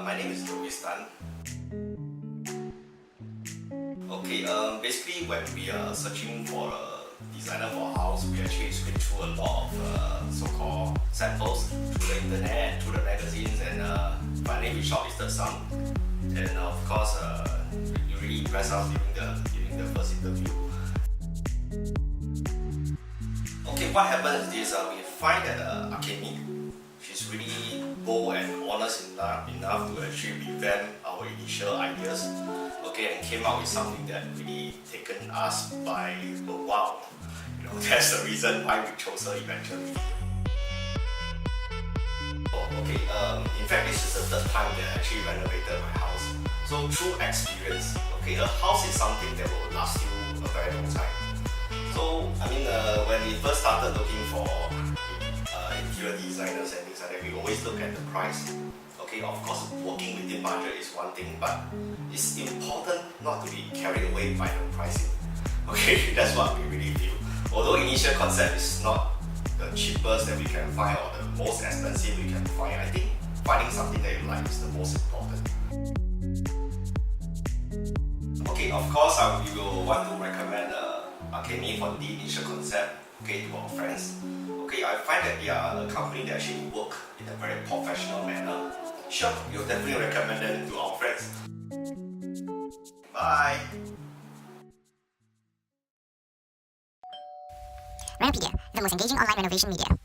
My name is Louis Tan. Okay, basically when we are searching for a designer for a house, we actually screen through a lot of so-called samples through the internet, through the magazines, and finally we shortlisted some. And of course, you really impressed us during the first interview. Okay, what happens is we find that Akemi, she's really bold and honest enough to actually revamp our initial ideas, okay, and came out with something that really taken us by wow. That's the reason why we chose her eventually. Okay, in fact, this is the third time that I actually renovated my house. So through experience, okay, a house is something that will last you a very long time. So I mean, when we first started looking for interior designers and things like that, we always look at the price. Okay, of course, working within budget is one thing, but it's important not to be carried away by the pricing. Okay, that's what we really feel. Although initial concept is not the cheapest that we can find or the most expensive we can find, I think finding something that you like is the most important. Okay, of course, we will want to recommend Akemi for the initial concept, okay, to our friends. Okay, I find that they are a company that actually work in a very professional manner. Sure, we'll definitely recommend them to our friends. Bye! Renopedia, the most engaging online renovation media.